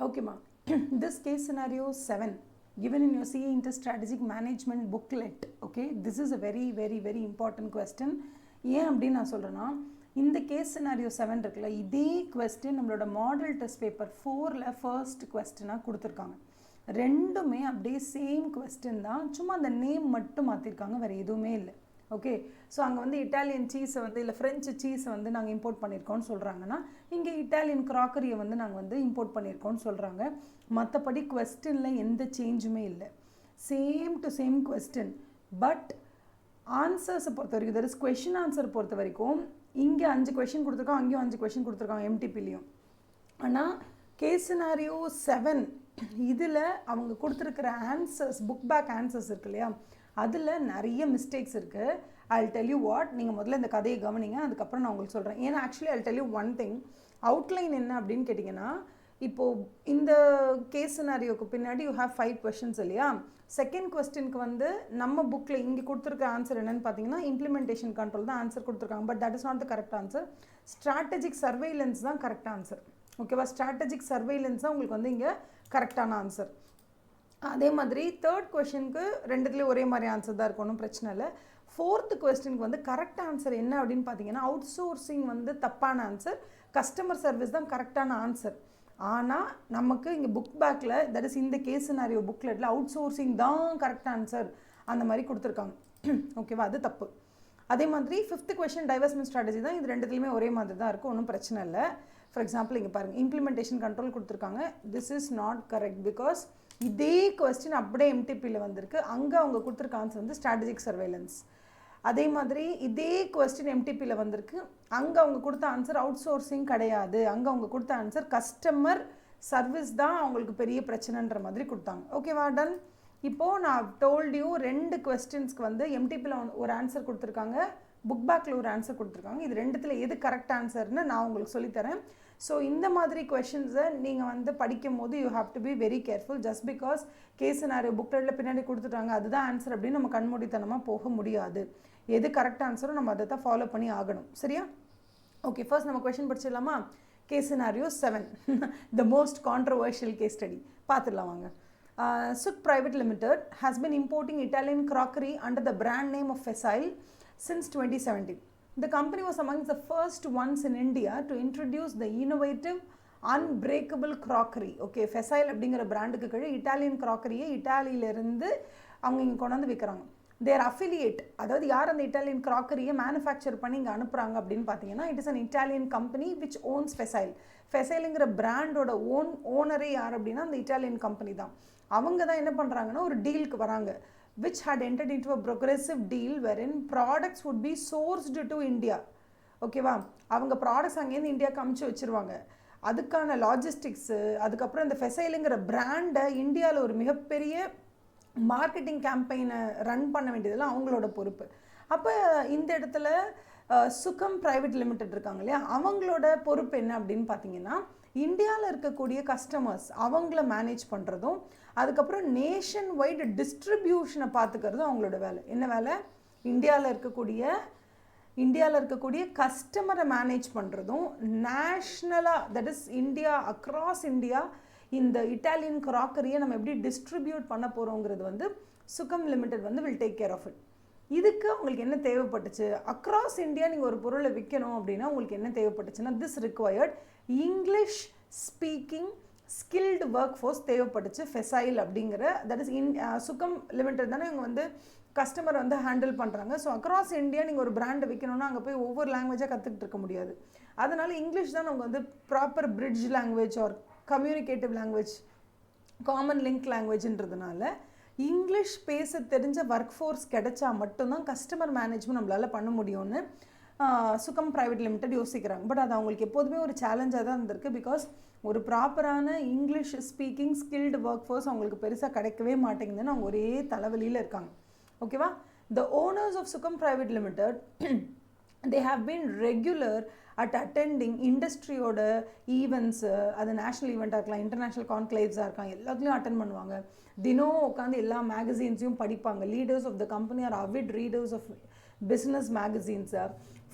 Okay, ma. This case scenario 7 given in your CA Inter Strategic Management booklet. Okay, this is a very important question. ஏன் அப்படின்னு நான் சொல்கிறேன்னா, இந்த case scenario 7 இருக்குல்ல, இதே question நம்மளோட மாடல் டெஸ்ட் பேப்பர் 4ல் ஃபர்ஸ்ட் கொஸ்டினாக கொடுத்துருக்காங்க. ரெண்டுமே அப்படியே சேம் கொஸ்டின் தான், சும்மா அந்த நேம் மட்டும் மாற்றிருக்காங்க, வேறு எதுவுமே இல்லை. ஓகே, ஸோ அங்கே வந்து இட்டாலியன் சீஸை வந்து இல்லை ஃப்ரெஞ்சு சீஸை வந்து நாங்கள் இம்போர்ட் பண்ணியிருக்கோன்னு சொல்கிறாங்கன்னா, இங்கே இட்டாலியன் க்ராக்கரியை வந்து நாங்கள் வந்து இம்போர்ட் பண்ணியிருக்கோன்னு சொல்கிறாங்க. மற்றபடி கொஸ்டினில் எந்த சேஞ்சுமே இல்லை, same to same question. But ஆன்சர்ஸை பொறுத்த வரைக்கும், தட் இஸ் கொஷின் ஆன்சர் பொறுத்த வரைக்கும் இங்கே 5 கொஷின் கொடுத்துருக்காங்க, அங்கேயும் 5 கொஷின் கொடுத்துருக்காங்க எம்டிபிலையும். ஆனால் கேஸ் சினாரியோ 7 இதில் அவங்க கொடுத்துருக்கிற ஆன்சர்ஸ், புக் பேக் ஆன்சர்ஸ் இருக்கு இல்லையா, அதில் நிறைய மிஸ்டேக்ஸ் இருக்குது. I'll tell you what, நீங்கள் முதல்ல இந்த கதையை கவனிங்க, அதுக்கப்புறம் நான் உங்களுக்கு சொல்கிறேன். ஏன்னா actually I'll tell you one thing, outline என்ன அப்படின்னு கேட்டிங்கன்னா, இப்போது இந்த கேஸ் சினாரியோக்கு பின்னாடி யூ ஹேவ் 5 கொஷின்ஸ் இல்லையா. செகண்ட் கொஸ்டினுக்கு வந்து நம்ம புக்கில் இங்கே கொடுத்துருக்க ஆன்சர் என்னென்னு பார்த்தீங்கன்னா, இம்ப்ளிமெண்டேஷன் கண்ட்ரோல் தான் ஆன்சர் கொடுத்துருக்காங்க. But that is not the correct answer. Strategic surveillance தான் கரெக்ட் ஆன்சர். ஓகேவா, ஸ்ட்ராட்டஜிக் சர்வைலன்ஸ் தான் உங்களுக்கு வந்து இங்கே கரெக்டான ஆன்சர். அதே மாதிரி தேர்ட் கொஷனுக்கு ரெண்டுத்துலேயும் ஒரே மாதிரி ஆன்சர் தான் இருக்கணும், பிரச்சனை இல்லை. ஃபோர்த்து கொஸ்டினுக்கு வந்து கரெக்ட் ஆன்சர் என்ன அப்படின்னு பார்த்தீங்கன்னா, அவுட் சோர்சிங் வந்து தப்பான ஆன்சர், கஸ்டமர் சர்வீஸ் தான் கரெக்டான ஆன்சர். ஆனால் நமக்கு இங்கே புக் பேக்கில், தட் இஸ் இந்த கேஸ் சினாரியோ புக்லெட்டில் அவுட் சோர்சிங் தான் கரெக்ட் ஆன்சர் அந்த மாதிரி கொடுத்துருக்காங்க. ஓகேவா, அது தப்பு. அதே மாதிரி ஃபிஃப்த்து கொஷின் டைவர்ஸ்மெண்ட் ஸ்ட்ராட்டஜி தான், இது ரெண்டுத்துலையுமே ஒரே மாதிரி தான் இருக்கும், ஒன்றும் பிரச்சனை இல்லை. ஃபார் எக்ஸாம்பிள் இங்கே பாருங்கள், இம்ப்ளிமெண்டேஷன் கண்ட்ரோல் கொடுத்துருக்காங்க, this is not correct because இதே கொஸ்டின் அப்படியே எம்டிபியில் வந்திருக்கு, அங்கே அவங்க கொடுத்துருக்க ஆன்சர் வந்து ஸ்ட்ராட்டஜிக் சர்வைலன்ஸ். அதே மாதிரி இதே கொஸ்டின் எம்டிபியில் வந்திருக்கு, அங்கே அவங்க கொடுத்த ஆன்சர் அவுட் சோர்சிங் கிடையாது, அங்கே அவங்க கொடுத்த ஆன்சர் கஸ்டமர் சர்வீஸ் தான் அவங்களுக்கு பெரிய பிரச்சனைன்ற மாதிரி கொடுத்தாங்க. ஓகேவா, டன். இப்போது நான் டோல்ட் யூ 2 கொஸ்டின்ஸ்க்கு வந்து எம்டிபியில் ஒரு ஆன்சர் கொடுத்துருக்காங்க, புக் பேக்கில் ஒரு ஆன்சர் கொடுத்துருக்காங்க. இது ரெண்டுத்தில் எது கரெக்ட் ஆன்சர்னு நான் உங்களுக்கு சொல்லித்தரேன். ஸோ இந்த மாதிரி கொஷின்ஸை நீங்கள் வந்து படிக்கும் போது you have to be very careful. Just because case scenario புக்லெட்டில் பின்னாடி கொடுத்துட்டாங்க அதுதான் ஆன்சர் அப்படின்னு நம்ம கண்மூடித்தனமாக போக முடியாது. எது கரெக்ட் ஆன்சரோ நம்ம அதை தான் ஃபாலோ பண்ணி ஆகணும், சரியா? ஓகே, ஃபர்ஸ்ட் நம்ம கொஷின் படிச்சிடலாமா? Case scenario 7 the most controversial case study பார்த்துடலாம் வாங்க. Suk Private Limited has been importing Italian crockery under the brand name of Facile since 2017. The company was amongst the first ones in India to introduce the innovative unbreakable crockery. Okay, Facile அப்படிங்கிற பிராண்டுக்கு கீழே Italian க்ராக்கரியை இட்டாலியிலேருந்து அவங்க இங்கே கொண்டாந்து விற்கிறாங்க. தேர் affiliate, அதாவது யார் அந்த Italian க்ராக்கரியை manufacture பண்ணி இங்கே அனுப்புகிறாங்க அப்படின்னு பார்த்தீங்கன்னா, it is an Italian company which owns Facile. ஃபெசைலுங்கிற பிராண்டோட ஓனரே யார் அப்படின்னா அந்த இட்டாலியன் கம்பெனி தான். அவங்க தான் என்ன பண்ணுறாங்கன்னா ஒரு டீலுக்கு வராங்க, which had entered into a progressive deal wherein products would be sourced to India. ஓகேவா, அவங்க ப்ராடக்ட்ஸ் அங்கேருந்து இந்தியாவுக்கு அமுச்சு வச்சுருவாங்க. அதுக்கான லாஜிஸ்டிக்ஸு, அதுக்கப்புறம் இந்த ஃபெசைலுங்கிற பிராண்டை இந்தியாவில் ஒரு மிகப்பெரிய மார்க்கெட்டிங் கேம்பெயினை ரன் பண்ண வேண்டியதெல்லாம் அவங்களோட பொறுப்பு. அப்போ இந்த இடத்துல சுகம் ப்ரைவேட் லிமிடெட் இருக்காங்க இல்லையா, அவங்களோட பொறுப்பு என்ன அப்படின்னு பார்த்தீங்கன்னா, இந்தியாவில் இருக்கக்கூடிய கஸ்டமர்ஸ் அவங்கள மேனேஜ் பண்ணுறதும், அதுக்கப்புறம் நேஷன் வைடு டிஸ்ட்ரிபியூஷனை பார்த்துக்கிறதும் அவங்களோட வேலை. என்ன வேலை? இந்தியாவில் இருக்கக்கூடிய கஸ்டமரை மேனேஜ் பண்ணுறதும், நேஷ்னலாக that is India, across India இந்த இட்டாலியன் க்ராக்கரியை நம்ம எப்படி டிஸ்ட்ரிபியூட் பண்ண போகிறோங்கிறது வந்து சுகம் லிமிடெட் வந்து will take care of it. இதுக்கு உங்களுக்கு என்ன தேவைப்பட்டுச்சு? அக்ராஸ் இந்தியா நீங்கள் ஒரு பொருளை விற்கணும் அப்படின்னா உங்களுக்கு என்ன தேவைப்பட்டுச்சுன்னா, this required English speaking skilled work force தேவைப்பட்டுச்சு. ஃபெசைல் அப்படிங்கிற தட் இஸ் சுகம் லிமிடெட் தானே இவங்க வந்து கஸ்டமர் வந்து ஹேண்டில் பண்ணுறாங்க. ஸோ அக்ராஸ் இந்தியா நீங்கள் ஒரு பிராண்டை விற்கணும்னா அங்கே போய் ஒவ்வொரு லாங்குவேஜாக கற்றுக்கிட்டு இருக்க முடியாது. அதனால் இங்கிலீஷ் தான் அவங்க வந்து proper bridge language or communicative language, common link லாங்குவேஜ்ன்றதுனால இங்கிலீஷ் பேச தெரிஞ்ச ஒர்க் ஃபோர்ஸ் கிடைச்சா மட்டும்தான் கஸ்டமர் மேனேஜ்மெண்ட் நம்மளால் பண்ண முடியும்னு சுகம் ப்ரைவேட் லிமிடெட் யோசிக்கிறாங்க. பட் அது அவங்களுக்கு எப்போதுமே ஒரு சேலஞ்சாக தான் இருந்திருக்கு. பிகாஸ் ஒரு ப்ராப்பரான English speaking skilled work force அவங்களுக்கு பெருசாக கிடைக்கவே மாட்டேங்குதுன்னு அவங்க ஒரே தலைவலியில் இருக்காங்க. ஓகேவா, the owners of Sugam private limited they have been regular at attending இண்டஸ்ட்ரியோட ஈவெண்ட்ஸு, அது நேஷ்னல் ஈவெண்ட்டாக இருக்கலாம், இன்டர்நேஷ்னல் கான்க்ளேவ்ஸாக இருக்கலாம், எல்லாத்துலேயும் அட்டன் பண்ணுவாங்க. தினம் உட்காந்து எல்லா மேகசீன்ஸையும் படிப்பாங்க. Leaders of the company are avid readers of business மேகசீன்ஸை.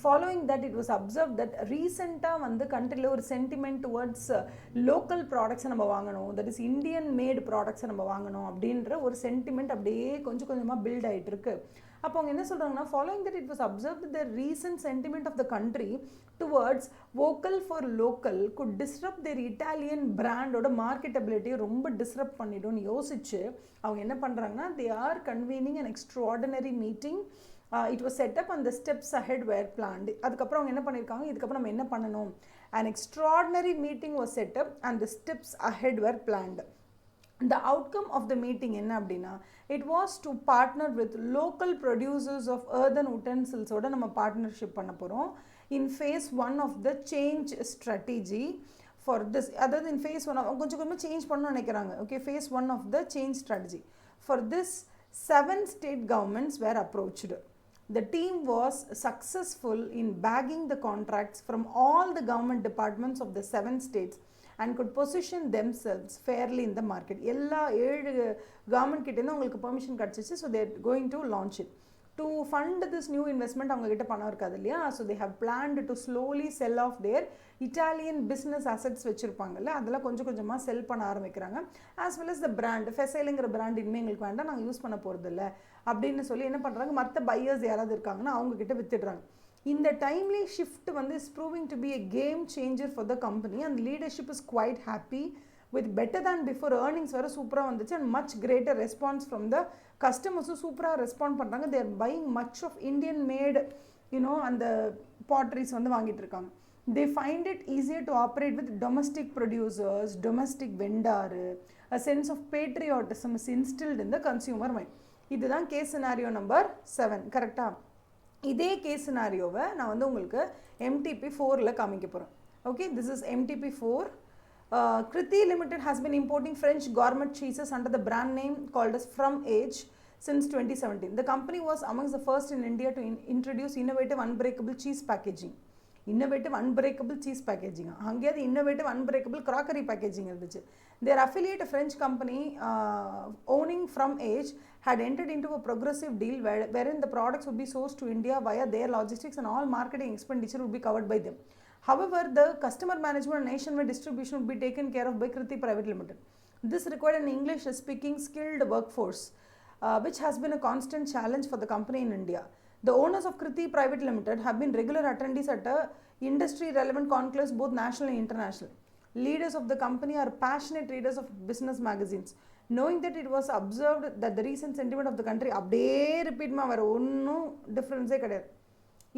Following that, it was observed that recently வந்து countryல ஒரு sentiment towards local products நம்ம வாங்கணும், that is Indian made products நம்ம வாங்கணும் அப்படின்ற ஒரு sentiment அப்படியே கொஞ்சம் கொஞ்சமா build ஆயிட்டு இருக்கு. அப்போ அவங்க என்ன சொல்றாங்கன்னா, following that it was observed that the recent sentiment of the country towards vocal for local could disrupt their Italian brand ஓட marketability ரொம்ப disrupt பண்ணிடும்னு யோசிச்சு அவங்க என்ன பண்றாங்கன்னா, they are convening an extraordinary meeting. It was set up and the steps ahead were planned. அதுக்கப்புறம் அவங்க என்ன பண்ணியிருக்காங்க, இதுக்கப்புறம் நம்ம என்ன பண்ணணும், an extraordinary meeting was set up and the steps ahead were planned. The outcome of the meeting என்ன அப்படின்னா, it was to partner with local producers of earthen utensils ஓட நம்ம பார்ட்னர்ஷிப் பண்ண போகிறோம் in phase 1 of the change strategy for this. அதாவது in phase 1 கொஞ்சம் கொஞ்சமாக change பண்ணணும்னு நினைக்கிறாங்க. Okay, phase 1 of the change strategy. For this, 7 state governments were approached. The team was successful in bagging the contracts from all the government departments of the 7 states and could position themselves fairly in the market. எல்லா 7 government கிட்டேருந்து உங்களுக்கு permission கிடச்சிச்சு. So they are going to launch it. To fund this new investment அவங்க கிட்ட பணம் இருக்காது இல்லையா, so they have planned to slowly sell off their Italian business assets வச்சுருப்பாங்கல்ல, அதெல்லாம் கொஞ்சம் கொஞ்சமாக செல் பண்ண ஆரம்பிக்கிறாங்க. as well as the brand, ஃபெசைலுங்கிற பிராண்ட் இனிமேல் எங்களுக்கு வேண்டாம், நாங்கள் யூஸ் பண்ண போகிறதில்ல அப்படின்னு சொல்லி என்ன பண்ணுறாங்க, மற்ற பையர்ஸ் யாராவது இருக்காங்கன்னா அவங்கக்கிட்ட வித்துடுறாங்க. இந்த டைம்லி ஷிஃப்ட் வந்து is proving to be a game changer for the company and leadership is quite happy with better than before. earnings வர சூப்பராக வந்துச்சு and much greater response from the கஸ்டமர்ஸும் சூப்பராக ரெஸ்பாண்ட் பண்ணுறாங்க. they are buying much of Indian made அந்த பாட்ரிஸ் வந்து வாங்கிட்டு இருக்காங்க. they find it easier to operate with domestic producers, domestic vendor. a sense of patriotism is instilled in the consumer mind. இதுதான் case scenario number 7. கரெக்டாக இதே case சினாரியோவை நான் வந்து உங்களுக்கு MTP 4ல் காமிக்க போகிறேன். Okay, this is MTP 4. Kriti Limited has been importing French gourmet cheeses under the brand name called as From Age since 2017. The company was amongst the first in India to introduce innovative unbreakable cheese packaging. Innovative unbreakable cheese packaging. அங்கேயாவது innovative unbreakable crockery packaging இருந்துச்சு. Their affiliate, a French company owning From Age, had entered into a progressive deal wherein the products would be sourced to India via their logistics and all marketing expenditure would be covered by them. However, the customer management and nationwide distribution would be taken care of by Kriti Private Limited. This required an English-speaking skilled workforce, which has been a constant challenge for the company in India. The owners of Kriti Private Limited have been regular attendees at industry-relevant conclaves, both national and international. Leaders of the company are passionate readers of business magazines. Knowing that it was observed that the recent sentiment of the country அப்படியே ரிப்பீட்மா வர ஒன்றும் டிஃப்ரென்ஸே கிடையாது.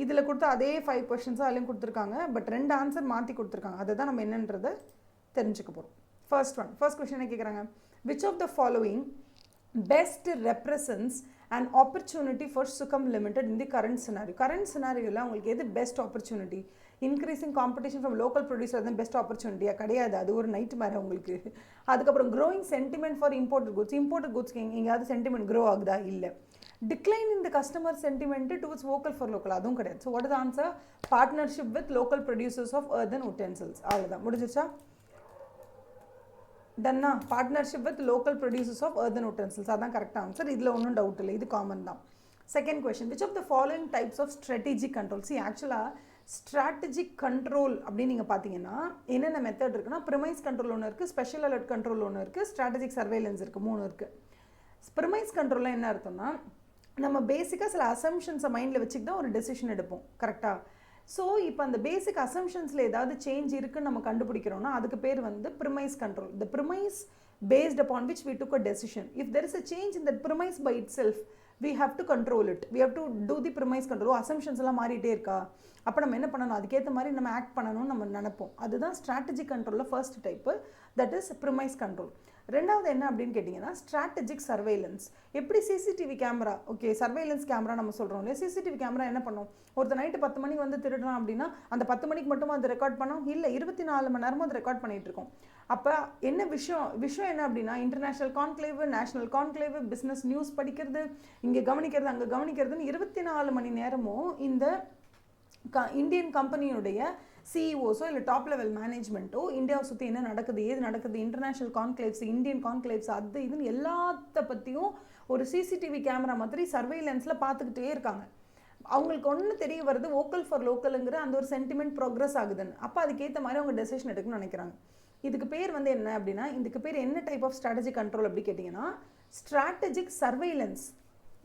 இதில் கொடுத்த அதே 5 கொஷின்ஸாக அதிலையும் கொடுத்துருக்காங்க, but 2 answer மாற்றி கொடுத்துருக்காங்க. அதை தான் நம்ம என்னன்றதை தெரிஞ்சுக்க போகிறோம். ஃபர்ஸ்ட் கொஷின் என்ன கேட்குறாங்க, which of the following best represents and opportunity for Sugam limited in the current scenario. Current சினாரியோவில் உங்களுக்கு எது best opportunity? Increasing competition from local producer தான் பெஸ்ட் ஆப்பர்ச்சுனிட்டியாக கிடையாது, அது ஒரு நைட் மேரே உங்களுக்கு. அதுக்கப்புறம் growing sentiment for imported goods எங்கேயாவது சென்டிமெண்ட் க்ரோ ஆகுதா? இல்லை. Decline in the customer sentiment towards vocal for local, அதுவும் கிடையாது. So what is answer? Partnership with local producers of earthen utensils. அவ்வளோதான், முடிஞ்சிச்சா? டன்னா? Partnership with local producers of earthen utensils, அதான் கரெக்டாக ஆன்சர். இதில் ஒன்றும் டவுட் இல்லை, இது காமன் தான். Second question, which of the following types of strategic control? C ஆக்சுவலாக ஸ்ட்ராட்டஜிக் கண்ட்ரோல் அப்படின்னு நீங்கள் பார்த்தீங்கன்னா என்னென்ன மெத்தட் இருக்குன்னா, ப்ரிமைஸ் கண்ட்ரோல் ஒன்று இருக்குது, ஸ்பெஷல் அலர்ட் கண்ட்ரோல் ஒன்று இருக்குது, ஸ்ட்ராட்டஜிக் சர்வேலன்ஸ் இருக்குது, 3 இருக்குது. ப்ரிமைஸ் கண்ட்ரோலில் என்ன அர்த்தம்னா, நம்ம பேசிக்காக சில அசம்ஷன்ஸை மைண்டில் வச்சுட்டு தான் ஒரு டெசிஷன் எடுப்போம், கரெக்டாக? ஸோ இப்போ அந்த பேசிக் அசம்ஷன்ஸில் ஏதாவது சேஞ்ச் இருக்குன்னு நம்ம கண்டுபிடிக்கிறோன்னா அதுக்கு பேர் வந்து premise control. The premise based upon which we took a decision. If there is a change in that premise by itself, we have to control it. We have to do the premise control. Assumptions எல்லாம் மாறிட்டே இருக்கா, அப்போ நம்ம என்ன பண்ணணும், அதுக்கேற்ற மாதிரி நம்ம ஆக்ட் பண்ணணும்னு நம்ம நினைப்போம். அதுதான் ஸ்ட்ராட்டஜிக் கண்ட்ரோலில் first type, that is premise control. ரெண்டாவது என்ன அப்படின்னு கேட்டிங்கன்னா ஸ்ட்ராட்டஜிக் சர்வேலன்ஸ். எப்படி CCTV camera, okay surveillance camera நம்ம சொல்கிறோம் இல்லையா, சிசிடிவி கேமரா என்ன பண்ணும், ஒருத்தர் நைட்டு 10 மணிக்கு வந்து திருடுறான் அப்படின்னா அந்த 10 மணிக்கு மட்டுமா அது ரெக்கார்ட் பண்ணோம்? இல்லை, 24 மணி நேரமும் அது ரெக்கார்ட் பண்ணிகிட்டு இருக்கோம். அப்போ என்ன விஷயம் என்ன அப்படின்னா, international conclave, national conclave, business news படிக்கிறது, இங்கே கவனிக்கிறது, அங்கே கவனிக்கிறதுன்னு 24 மணி நேரமும் இந்த இந்தியன் கம்பெனியுடைய சிஇஓஸோ இல்லை டாப் லெவல் மேனேஜ்மெண்ட்டோ இந்தியாவை சுற்றி என்ன நடக்குது, ஏது நடக்குது, இன்டர்நேஷ்னல் கான்க்ளேவ்ஸ், இந்தியன் கான்க்ளேவ்ஸ், அது இதுன்னு எல்லாத்த பற்றியும் ஒரு சிசிடிவி கேமரா மாதிரி சர்வேலன்ஸில் பார்த்துக்கிட்டே இருக்காங்க. அவங்களுக்கு ஒன்று தெரிய வருது வோக்கல் ஃபார் லோக்கலுங்கிற அந்த ஒரு சென்டிமெண்ட் ப்ரோக்ரஸ் ஆகுதுன்னு. அப்போ அதுக்கேற்ற மாதிரி அவங்க டெசிஷன் எடுக்கணும்னு நினைக்கிறாங்க. இதுக்கு பேர் வந்து என்ன அப்படின்னா, இதுக்கு பேர் என்ன டைப் ஆஃப் ஸ்ட்ராட்டஜிக் கண்ட்ரோல் அப்படி கேட்டிங்கன்னா ஸ்ட்ராட்டஜிக் சர்வைலன்ஸ்.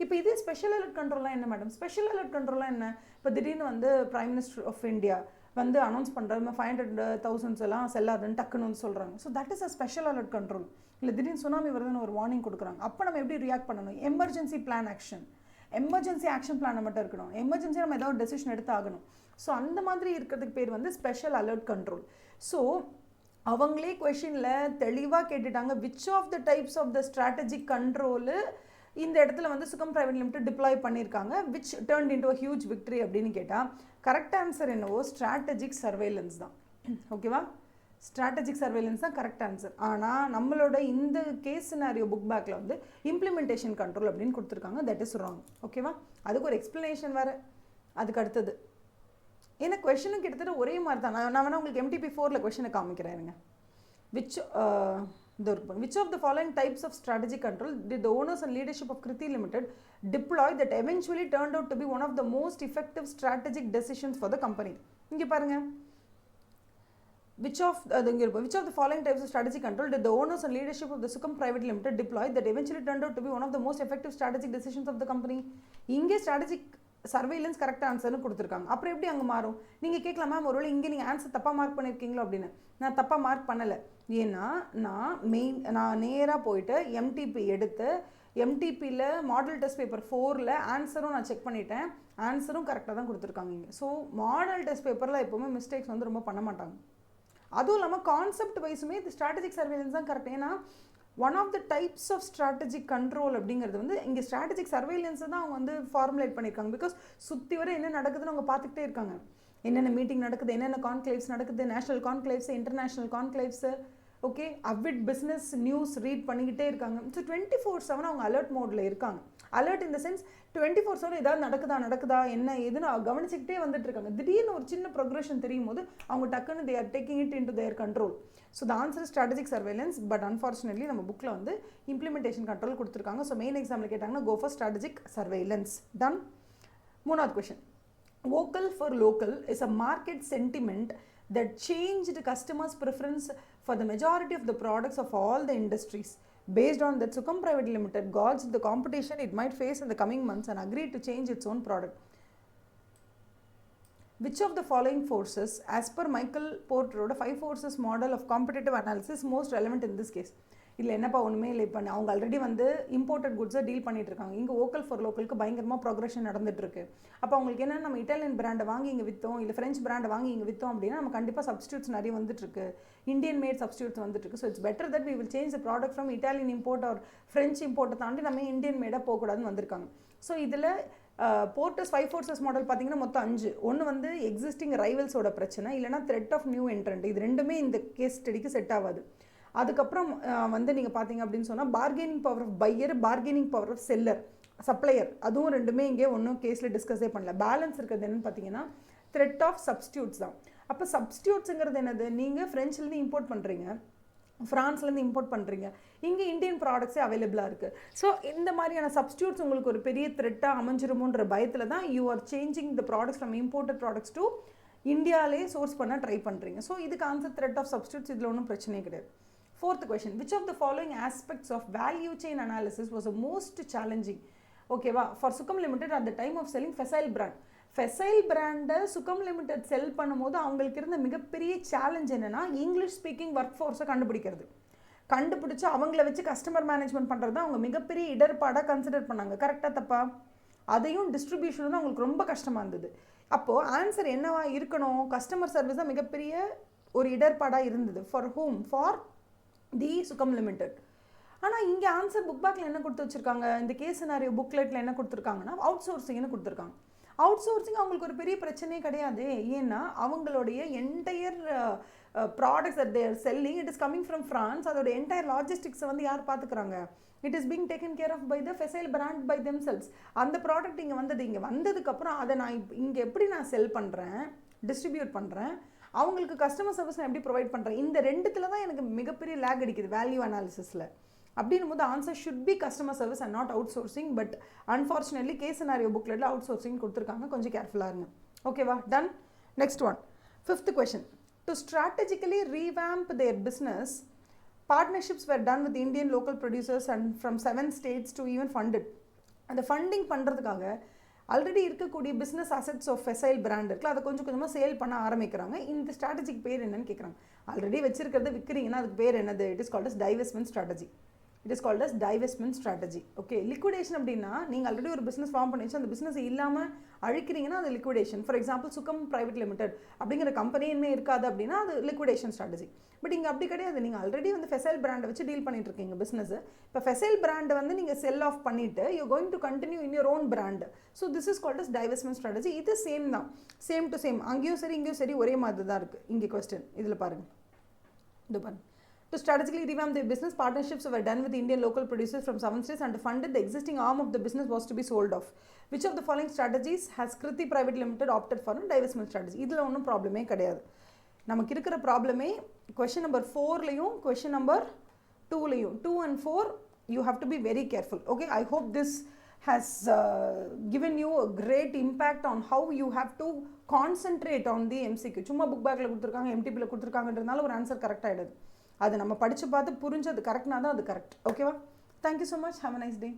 இப்போ இதே ஸ்பெஷல் அலர்ட் கண்ட்ரோல்லாம் என்ன மேடம்? ஸ்பெஷல் அலர்ட் கண்ட்ரோல்லாம் என்ன? இப்போ திடீர்னு வந்து பிரைம் மினிஸ்டர் ஆஃப் இந்தியா வந்து அனௌன்ஸ் பண்ணுறாங்க 500,000 எல்லாம் செல்லாதுன்னு டக்குன்னு வந்து சொல்கிறாங்க. So that is a special alert control. இல்லை திடீர்னு சுனாமி வருதுன்னு ஒரு வார்னிங் கொடுக்குறாங்க. அப்போ நம்ம எப்படி ரியாக்ட் பண்ணணும்? Emergency plan action, emergency action plan மட்டும் இருக்கணும். எமர்ஜென்சி நம்ம ஏதாவது டெசிஷன் எடுத்து ஆகணும். ஸோ அந்த மாதிரி இருக்கிறதுக்கு பேர் வந்து ஸ்பெஷல் அலர்ட் கண்ட்ரோல். ஸோ அவங்களே கொஷினில் தெளிவாக கேட்டுட்டாங்க, which of the types of the strategic control இந்த இடத்துல வந்து சுகம் பிரைவேட் லிமிடெட் டிப்ளாய் பண்ணியிருக்காங்க, which turned into a huge victory அப்படின்னு கேட்டால் கரெக்ட் ஆன்சர் என்னவோ ஸ்ட்ராட்டஜிக் சர்வேலன்ஸ் தான். ஓகேவா? ஸ்ட்ராட்டஜிக் சர்வேலன்ஸ் தான் கரெக்ட் ஆன்சர். ஆனால் நம்மளோட இந்த கேஸ் சினாரியோ புக் பேக்கில் வந்து இம்ப்ளிமெண்டேஷன் கண்ட்ரோல் அப்படின்னு கொடுத்துருக்காங்க. That is wrong. ஓகேவா? அதுக்கு ஒரு எக்ஸ்ப்ளனேஷன் வேறு அதுக்கு அடுத்தது. ஏன்னா கொஷனும் கிட்டத்தட்ட ஒரே மாதிரி தான். நான் வேணா உங்களுக்கு MTP 4ல் கொஷனை காமிக்கிறேன். Which of the following types of strategic control did the owners and leadership of Kriti Limited deploy that eventually turned out to be one of the most effective strategic decisions for the company? இங்க பாருங்க, which of the following types of strategic control did the owners and leadership of the Sukham Private Limited deploy that eventually turned out to be one of the most effective strategic decisions of the company? இங்கே strategic surveillance correct ஆன்சர்னு கொடுத்துருக்காங்க. அப்புறம் எப்படி அங்கே மாறும்? நீங்கள் கேட்கலாம் ma'am ஒருவேளை இங்கே நீங்கள் ஆன்சர் தப்பாக மார்க் பண்ணியிருக்கீங்களோ அப்படின்னு. நான் தப்பாக மார்க் பண்ணலை. ஏன்னா நான் நேராக போயிட்டு MTP எடுத்து MTPயில் மாடல் டெஸ்ட் பேப்பர் 4ல் ஆன்சரும் நான் செக் பண்ணிட்டேன். ஆன்சரும் கரெக்டாக தான் கொடுத்துருக்காங்க இங்கே. ஸோ மாடல் டெஸ்ட் பேப்பரில் எப்போவுமே மிஸ்டேக்ஸ் வந்து ரொம்ப பண்ண மாட்டாங்க. அதுவும் இல்லாமல் கான்செப்ட் வைஸுமே இது ஸ்ட்ராட்டஜிக் சர்வேலன்ஸ் தான் கரெக்ட். ஏன்னா one of the types of strategic control அப்படிங்கிறது வந்து இங்கே ஸ்ட்ராட்டஜிக் சர்வேலன்ஸை தான் அவங்க வந்து ஃபார்முலேட் பண்ணியிருக்காங்க. பிகாஸ் சுற்றி வரை என்ன நடக்குதுன்னு அவங்க பார்த்துக்கிட்டே இருக்காங்க. என்னென்ன மீட்டிங் நடக்குது, என்னென்ன கான்க்ளேவ்ஸ் நடக்குது, national conclaves, international conclaves, okay, avid business news read பண்ணிக்கிட்டே இருக்காங்க. ஸோ 24/7 அவங்க அலர்ட் மோடில் இருக்காங்க. அலர்ட் இந்த சென்ஸ் 24/7 ஏதாவது நடக்குதா என்ன எதுன்னு கவனிச்சுக்கிட்டே வந்துட்டு இருக்காங்க. திடீர்னு ஒரு சின்ன ப்ரோக்ரஷன் தெரியும் போது அவங்க டக்குன்னு they are taking it into their control. So the answer is strategic surveillance, but unfortunately நம்ம புக்கில் வந்து implementation control கொடுத்துருக்காங்க. ஸோ மெயின் எக்ஸாமில் கேட்டாங்கன்னா go for strategic surveillance. Done. மூணாவது question, vocal for local is a market sentiment that changed customers' preference for the majority of the products of all the industries. Based on that, Sukham Private Limited gauged the competition it might face in the coming months and agreed to change its own product. Which of the following forces, as per Michael Porter's 5 forces model of competitive analysis, most relevant in this case? இல்லை என்னப்பா ஒன்றுமே இல்லை. இப்போ அவங்க already வந்து imported குட்ஸை deal பண்ணிட்டு இருக்காங்க. இங்கே வோக்கல் ஃபார் லோக்கலுக்கு பயங்கரமாக ப்ரோக்ரஷன் நடந்துட்டு இருக்கு. அப்போ அவங்களுக்கு என்ன, நம்ம இட்டாலியன் பிராண்டை வாங்கி இங்கே விற்றோம், இல்லை ஃப்ரெஞ்ச் பிராண்டை வாங்கி இங்கே விற்றோம் அப்படின்னா நம்ம கண்டிப்பாக சப்ஸ்டியூட்ஸ் நிறைய வந்துட்டு இருக்கு, இந்தியன் மேட் சப்ஸ்டியூட்ஸ் வந்துட்டு இருக்கு. So it's better that we will change the product from Italian import or French இம்போர்ட்டை தாண்டி நம்ம இந்தியன் மேடாக போகக்கூடாதுன்னு வந்திருக்காங்க. ஸோ இதில் போர்ட்டர்ஸ் 5 forces மாடல் பார்த்தீங்கன்னா மொத்தம் 5. ஒன்று வந்து எக்ஸிஸ்டிங் ரைவல்ஸோட பிரச்சனை, இல்லைனா த்ரெட் ஆஃப் நியூ என்ட்ரண்ட். இது ரெண்டுமே இந்த கேஸ் ஸ்டடிக்கு செட் ஆகாது. அதுக்கப்புறம் வந்து நீங்கள் பார்த்தீங்க அப்படின்னு சொன்னால் bargaining power of buyer, bargaining power of seller, supplier, அதுவும் ரெண்டுமே இங்கே ஒன்றும் கேஸில் டிஸ்கஸே பண்ணல. பேலன்ஸ் இருக்கிறது என்னன்னு பார்த்தீங்கன்னா த்ரெட் ஆஃப் சப்ஸ்டியூட்ஸ் தான். அப்போ சப்ஸ்டியூட்ஸுங்கிறது என்னது, நீங்கள் ஃப்ரெஞ்சிலேருந்து இம்போர்ட் பண்ணுறீங்க, ஃப்ரான்ஸ்லேருந்து இம்போர்ட் பண்ணுறீங்க, இங்கே இந்தியன் ப்ராடக்ட்ஸே அவைலபிளாக இருக்குது. ஸோ இந்த மாதிரியான சப்ஸ்டியூட்ஸ் உங்களுக்கு ஒரு பெரிய த்ரெட்டாக அமைஞ்சிருமோன்ற பயத்தில் தான் you are changing the products from imported products to இந்தியாவிலே சோர்ஸ் பண்ண ட்ரை பண்ணுறீங்க. ஸோ இதுக்கு ஆன்சர் த்ரெட் ஆஃப் சப்ஸ்டியூட்ஸ். இதில் ஒன்றும் பிரச்சனையே கிடையாது. Fourth question, which of the following aspects of value chain analysis was the most challenging? Okay, for Sukham Limited at the time of selling Facile brand. Facile brand Sukham Limited sell பண்ணும்போது அவங்களுக்கு இருந்த மிகப்பெரிய challenge என்னன்னா English speaking work ஃபோர்ஸை கண்டுபிடிச்சு அவங்கள வச்சு customer management பண்ணுறது தான் அவங்க மிகப்பெரிய இடர்பாடாக கன்சிடர் பண்ணாங்க. கரெக்டாக தப்பா? அதையும் டிஸ்ட்ரிபியூஷனும் தான் அவங்களுக்கு ரொம்ப கஷ்டமாக இருந்தது. அப்போது ஆன்சர் என்னவா இருக்கணும்? கஸ்டமர் சர்வீஸ் தான் மிகப்பெரிய ஒரு இடர்பாடாக இருந்தது. For whom? ஃபார் தி சுகம் லிமிடெட். ஆனால் இங்கே ஆன்சர் புக் பேக்கில் என்ன கொடுத்து வச்சுருக்காங்க, இந்த கேஸ் சினாரியோ புக்லெட்டில் என்ன கொடுத்துருக்காங்கன்னா அவுட் சோர்சிங்னு கொடுத்துருக்காங்க. அவுட் சோர்சிங் அவங்களுக்கு ஒரு பெரிய பிரச்சனையே கிடையாது. ஏன்னா அவங்களுடைய entire products that they are selling it is coming from France. அதோட என்டையர் லாஜிஸ்டிக்ஸை வந்து யார் பார்த்துக்கிறாங்க? It is being taken care of by the Facile brand by themselves. அந்த ப்ராடக்ட் இங்கே வந்ததுக்கப்புறம் அதை நான் இங்கே எப்படி நான் செல் பண்ணுறேன், டிஸ்ட்ரிபியூட் பண்ணுறேன், அவங்களுக்கு கஸ்டமர் சர்வீஸ் நான் எப்படி ப்ரொவைட் பண்ணுறேன், இந்த ரெண்டுத்தில் தான் எனக்கு மிகப்பெரிய லேக் அடிக்குது வேல்யூ அனாலிசிஸில். அப்படின்னும் போது answer should be customer service and not outsourcing. But unfortunately case scenario புக்லெட்டில் அவுட் சோர்சிங் கொடுத்துருக்காங்க, கொஞ்சம் கேர்ஃபுல்லாக இருங்க. ஓகேவா? Done. Next one, 5th question. To strategically revamp their business, partnerships were done with Indian local producers and from 7 states to even fund it. அந்த funding பண்ணுறதுக்காக already இருக்கக்கூடிய business assets of ஃபெசைல் brand இருக்குல்ல, அதை கொஞ்சம் கொஞ்சமாக சேல் பண்ண ஆரம்பிக்கிறாங்க. இந்த ஸ்ட்ராட்டஜிக்கு பேர் என்னன்னு கேட்குறாங்க. ஆல்ரெடி வச்சிருக்கிறத விற்கிறீங்கன்னா அதுக்கு பேர் என்னது? It is called as divestment strategy. It is called as divestment strategy. Okay, liquidation அப்படின்னா நீங்கள் ஆல்ரெடி ஒரு பிஸ்னஸ் ஃபார்ம் பண்ணி வச்சு அந்த பிஸ்னஸ் இல்லாமல் அழிக்கிறீங்கன்னா அது லிக்விடேஷன். ஃபார் எக்ஸாம்பிள் சுகம் பிரைவேட் லிமிடெட் அப்படிங்கிற கம்பெனியுமே இருக்காது அப்படின்னா அது லிக்விடேஷன் ஸ்ட்ராட்டஜி. பட் இங்கே அப்படி கிடையாது. நீங்கள் ஆல்ரெடி வந்து ஃபெசைல் பிராண்டை வச்சு டீல் பண்ணிட்டு இருக்கீங்க பிஸ்னஸ். இப்போ ஃபெசைல் பிராண்டை வந்து நீங்கள் செல் ஆஃப் பண்ணிவிட்டு you going to continue in your own brand. So this is called as divestment strategy. இது சேம் தான், சேம் டு சேம். அங்கேயும் சரி இங்கேயும் சரி ஒரே மாதிரி தான் இருக்குது. இங்கே கொஸ்டின் இதில் பாருங்கள், இது பாருங்கள். To strategically revamp their business, partnerships were done with Indian local producers from 7 states and funded the existing arm of the business was to be sold off. Which of the following strategies has Kriti Private Limited opted for a divestment strategy? இதில் ஒன்றும் ப்ராப்ளமே கிடையாது. நமக்கு இருக்கிற ப்ராப்ளமே question number 4லையும் question number 2லையும் 2 and 4 you have to be very careful. Okay, I hope this has given you a great impact on how you have to concentrate on the MCQ. சும்மா புக் பேக்கில் கொடுத்துருக்காங்க, எம்டிபியில் கொடுத்துருக்காங்கன்றதுனால ஒரு answer correct ஆகிடுது. அது நம்ம படித்து பார்த்து புரிஞ்சு அது கரெக்ட்னா தான் அது கரெக்ட். ஓகேவா? Thank you so much. Have a nice day.